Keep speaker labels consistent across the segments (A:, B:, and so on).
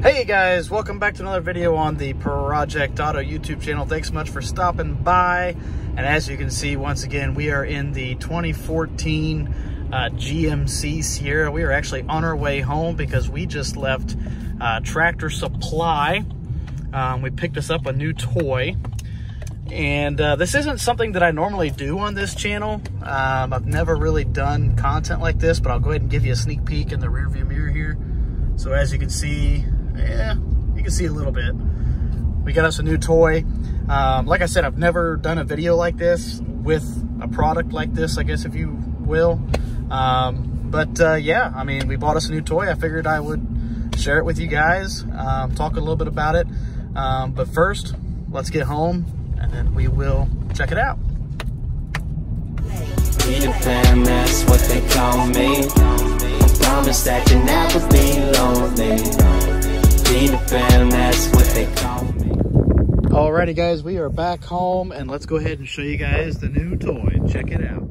A: Hey guys, welcome back to another video on the Project Auto YouTube channel. Thanks so much for stopping by. And as you can see, once again, we are in the 2014 GMC Sierra. We are actually on our way home because we just left Tractor Supply. We picked us up a new toy. And this isn't something that I normally do on this channel. I've never really done content like this, but I'll go ahead and give you a sneak peek in the rear view mirror here. So as you can see, yeah, you can see a little bit. We got us a new toy. Like I said, I've never done a video like this with a product like this, I guess, if you will. Yeah, I mean, we bought us a new toy. I figured I would share it with you guys, talk a little bit about it. But first, let's get home and then we will check it out.
B: Peter Pan, that's what they call me. Promise that you never be lonely. Peter Pan, that's what they call me.
A: Alrighty guys, we are back home and let's go ahead and show you guys the new toy. Check it out.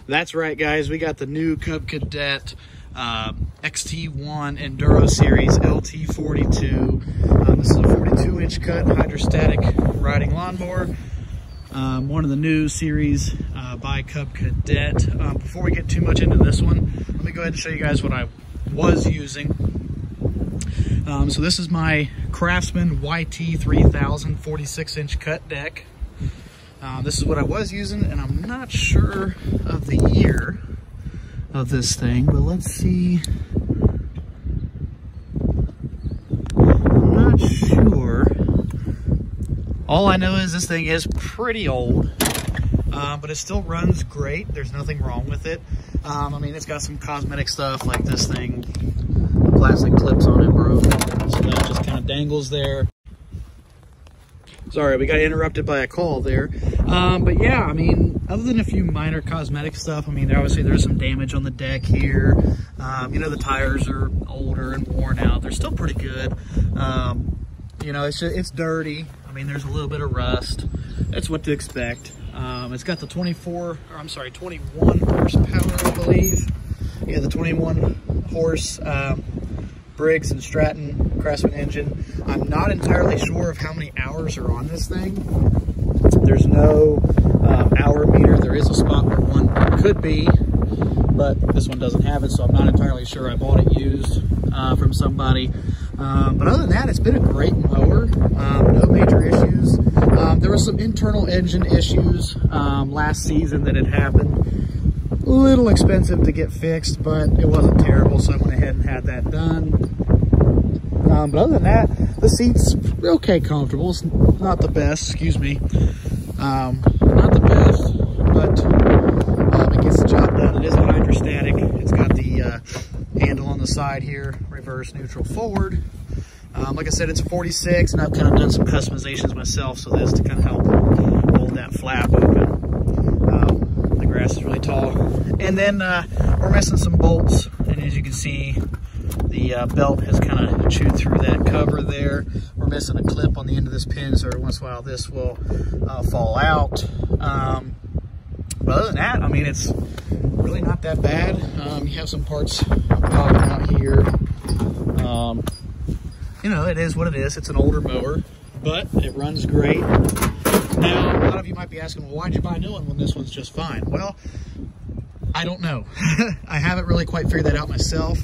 A: That's right, guys. We got the new Cub Cadet XT1 Enduro Series LT42. This is a 42-inch cut hydrostatic riding lawnmower. One of the new series by Cub Cadet. Before we get too much into this one, let me go ahead and show you guys what I was using. So this is my Craftsman YT3000 46-inch cut deck. This is what I was using, and I'm not sure of the year of this thing, but let's see. I'm not sure. All I know is this thing is pretty old, but it still runs great. There's nothing wrong with it. I mean, it's got some cosmetic stuff like this thing. The plastic clips on it broke, so that just kind of dangles there. Sorry, we got interrupted by a call there. But yeah, I mean, other than a few minor cosmetic stuff, I mean, obviously there's some damage on the deck here. You know, the tires are older and worn out. They're still pretty good. You know, it's dirty. I mean, there's a little bit of rust. That's what to expect. It's got the 21 horsepower, I believe. Yeah, the 21 horse Briggs and Stratton Craftsman engine. I'm not entirely sure of how many hours are on this thing. There's no hour meter. There is a spot where one could be, but this one doesn't have it, so I'm not entirely sure. I bought it used from somebody. But other than that, it's been a great mower. No major issues. There were some internal engine issues last season that had happened. A little expensive to get fixed, but it wasn't terrible, so I went ahead and had that done. But other than that, the seat's okay comfortable. It's not the best, excuse me. Not the best, but it gets the job done. It is a hydrostatic. It's got the handle on the side here, reverse, neutral, forward. Like I said, it's a 46, and I've kind of done some customizations myself, so this to kind of help hold that flap open. The grass is really tall. And then we're missing some bolts, and as you can see, the belt has kind of chewed through that cover there. We're missing a clip on the end of this pin, so every once in a while this will fall out. But other than that, I mean, it's really not that bad. You have some parts popping out here. You know, it is what it is. It's an older mower, but it runs great. Now, a lot of you might be asking, well, why'd you buy a new one when this one's just fine? Well, I don't know. I haven't really quite figured that out myself.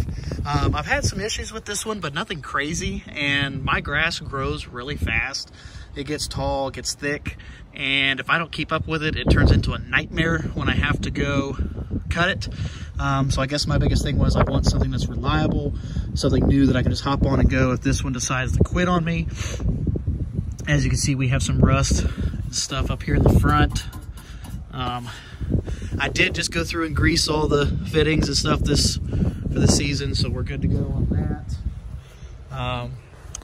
A: I've had some issues with this one, but nothing crazy. And my grass grows really fast. It gets tall, it gets thick. And if I don't keep up with it, it turns into a nightmare when I have to go cut it. So I guess my biggest thing was I want something that's reliable, something new that I can just hop on and go if this one decides to quit on me. As you can see, we have some rust and stuff up here in the front. I did just go through and grease all the fittings and stuff for the season, so we're good to go on that.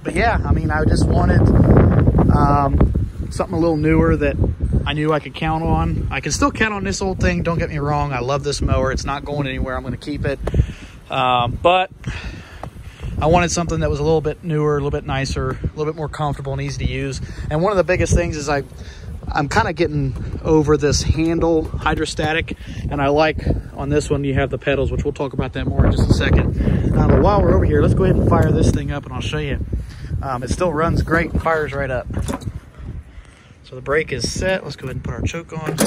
A: But yeah, I mean, I just wanted something a little newer that I knew I could count on. I can still count on this old thing, don't get me wrong. I love this mower. It's not going anywhere. I'm going to keep it. But I wanted something that was a little bit newer, a little bit nicer, a little bit more comfortable and easy to use. And one of the biggest things is I'm kind of getting over this handle hydrostatic, and I like on this one you have the pedals, which we'll talk about that more in just a second. But while we're over here, let's go ahead and fire this thing up and I'll show you. It still runs great and fires right up. So the brake is set. Let's go ahead and put our choke on.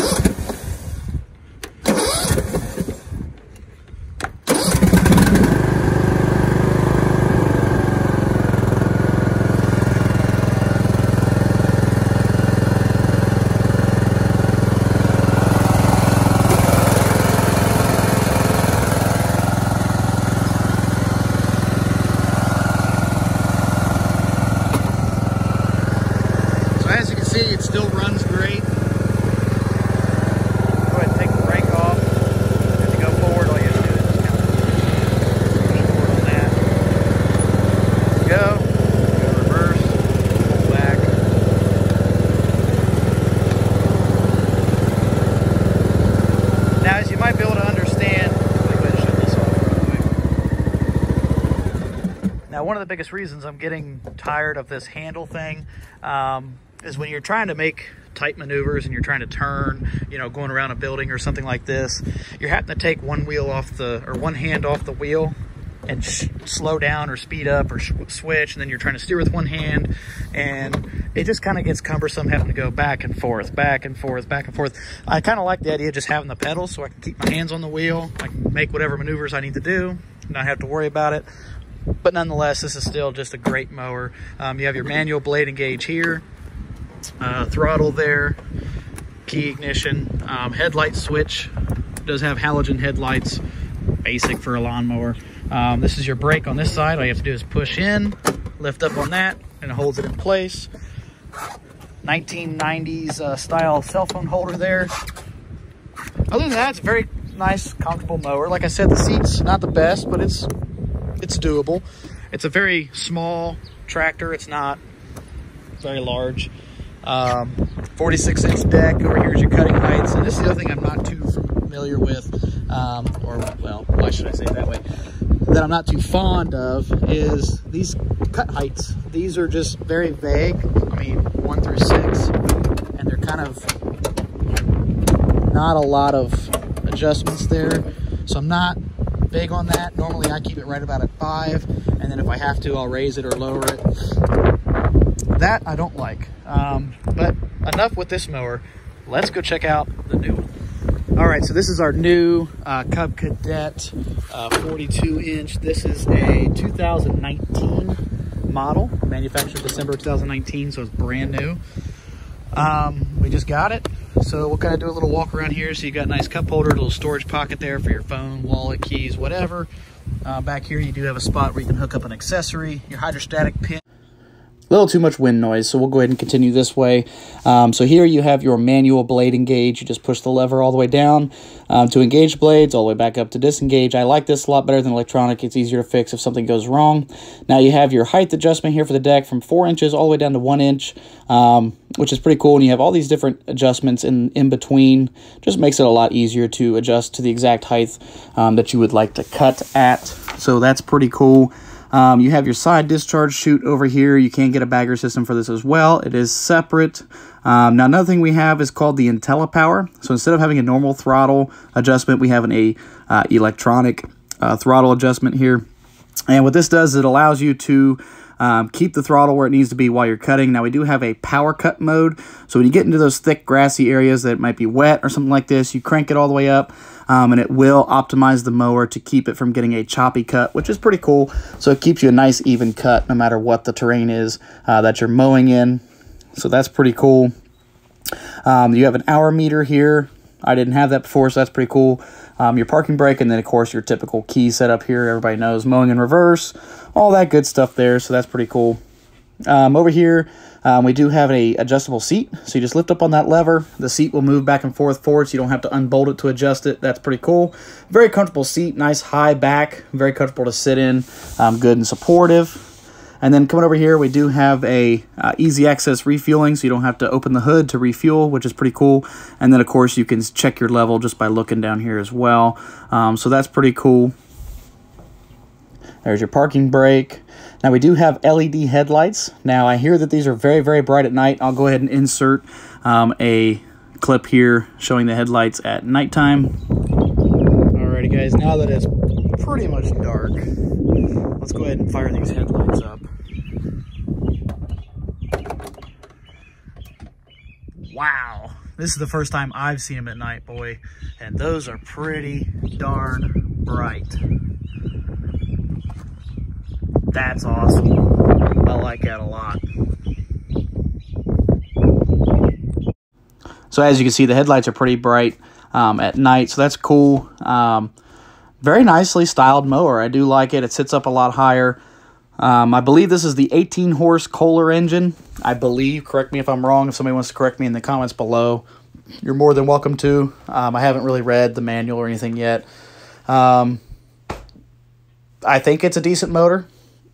A: It still runs great. Go ahead and take the brake off. As you go forward, all you have to do is just kind of push forward on that. Go reverse, pull back. Now, as you might be able to understand, let me go ahead and shut this off real quick. Now, one of the biggest reasons I'm getting tired of this handle thing is when you're trying to make tight maneuvers and you're trying to turn, you know, going around a building or something like this, you're having to take one hand off the wheel and slow down or speed up or switch, and then you're trying to steer with one hand, and it just kind of gets cumbersome having to go back and forth, back and forth, back and forth. I kind of like the idea of just having the pedals so I can keep my hands on the wheel. I can make whatever maneuvers I need to do, not have to worry about it. But nonetheless, this is still just a great mower. You have your manual blade engage here. Throttle there, key ignition, headlight switch, does have halogen headlights, basic for a lawnmower. This is your brake on this side. All you have to do is push in, lift up on that, and it holds it in place. 1990s style cell phone holder there. Other than that, it's a very nice, comfortable mower. Like I said, the seat's not the best, but it's doable. It's a very small tractor. It's not very large. 46-inch deck. Over here is your cutting heights, and this is the other thing I'm not too familiar with, or well, why should I say it that way, that I'm not too fond of, is these cut heights. These are just very vague. I mean, 1 through 6, and they're kind of not a lot of adjustments there, so I'm not big on that. Normally I keep it right about at 5, and then if I have to, I'll raise it or lower it. That I don't like. But enough with this mower. Let's go check out the new one. All right, so this is our new Cub Cadet 42-inch. This is a 2019 model, manufactured December 2019, so it's brand new. We just got it, so we'll kind of do a little walk around here. So you got a nice cup holder, a little storage pocket there for your phone, wallet, keys, whatever. Back here you do have a spot where you can hook up an accessory, your hydrostatic pin. A little too much wind noise, so we'll go ahead and continue this way. So here you have your manual blade engage. You just push the lever all the way down to engage blades, all the way back up to disengage. I like this a lot better than electronic. It's easier to fix if something goes wrong. Now you have your height adjustment here for the deck from 4 inches all the way down to 1 inch, which is pretty cool. And you have all these different adjustments in between. Just makes it a lot easier to adjust to the exact height that you would like to cut at. So that's pretty cool. You have your side discharge chute over here. You can get a bagger system for this as well. It is separate. Now, another thing we have is called the IntelliPower. So instead of having a normal throttle adjustment, we have an electronic throttle adjustment here. And what this does is it allows you to keep the throttle where it needs to be while you're cutting. Now, we do have a power cut mode. So when you get into those thick grassy areas that might be wet or something like this, you crank it all the way up. and it will optimize the mower to keep it from getting a choppy cut, which is pretty cool. So it keeps you a nice even cut no matter what the terrain is that you're mowing in. So that's pretty cool. You have an hour meter here. I didn't have that before, so that's pretty cool. Your parking brake, and then of course your typical key setup here. Everybody knows mowing in reverse, all that good stuff there, so that's pretty cool. Over here, we do have a adjustable seat, so you just lift up on that lever. The seat will move back and forth forward, so you don't have to unbolt it to adjust it. That's pretty cool. Very comfortable seat, nice high back, very comfortable to sit in, good and supportive. And then coming over here, we do have a easy access refueling, so you don't have to open the hood to refuel, which is pretty cool. And then, of course, you can check your level just by looking down here as well. So that's pretty cool. There's your parking brake. Now, we do have LED headlights. Now, I hear that these are very, very bright at night. I'll go ahead and insert a clip here showing the headlights at nighttime. Alrighty, guys, now that it's pretty much dark, let's go ahead and fire these headlights up. Wow, this is the first time I've seen them at night, boy, and those are pretty darn bright. That's awesome. I like that a lot. So as you can see, the headlights are pretty bright at night, so that's cool. Very nicely styled mower. I do like it. It sits up a lot higher. I believe this is the 18-horse Kohler engine. I believe, correct me if I'm wrong, if somebody wants to correct me in the comments below, you're more than welcome to. I haven't really read the manual or anything yet. I think it's a decent motor.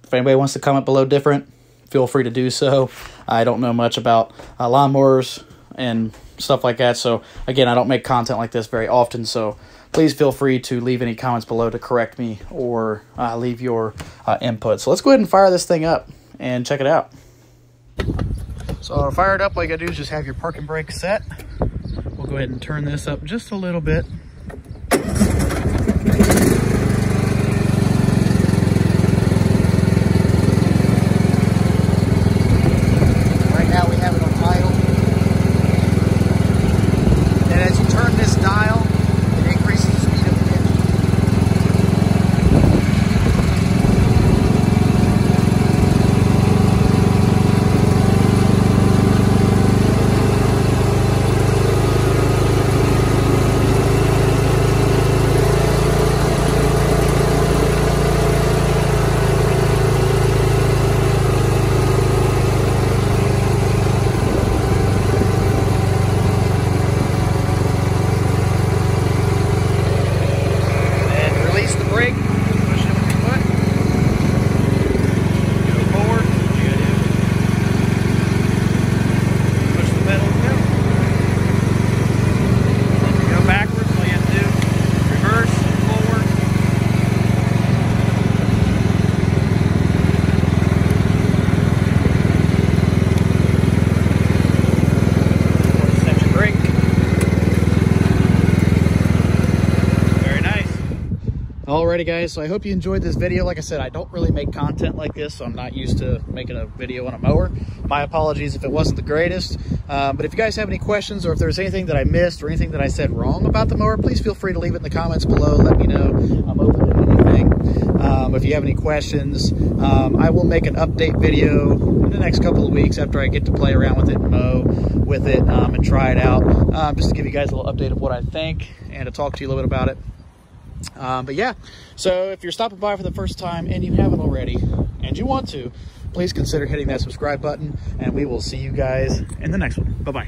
A: If anybody wants to comment below different, feel free to do so. I don't know much about lawnmowers and stuff like that, so again, I don't make content like this very often, so please feel free to leave any comments below to correct me or leave your input. So let's go ahead and fire this thing up and check it out. So to fire it up, all you gotta do is just have your parking brake set. We'll go ahead and turn this up just a little bit. Right now we have it on idle. And as you turn this dial, it increases the speed of the engine. Alrighty guys, so I hope you enjoyed this video. Like I said, I don't really make content like this, so I'm not used to making a video on a mower. My apologies if it wasn't the greatest. But if you guys have any questions, or if there's anything that I missed or anything that I said wrong about the mower, please feel free to leave it in the comments below. Let me know. I'm open to anything. If you have any questions, I will make an update video in the next couple of weeks after I get to play around with it and mow with it and try it out, just to give you guys a little update of what I think and to talk to you a little bit about it. But yeah, so if you're stopping by for the first time and you haven't already and you want to, please consider hitting that subscribe button, and we will see you guys in the next one. Bye-bye.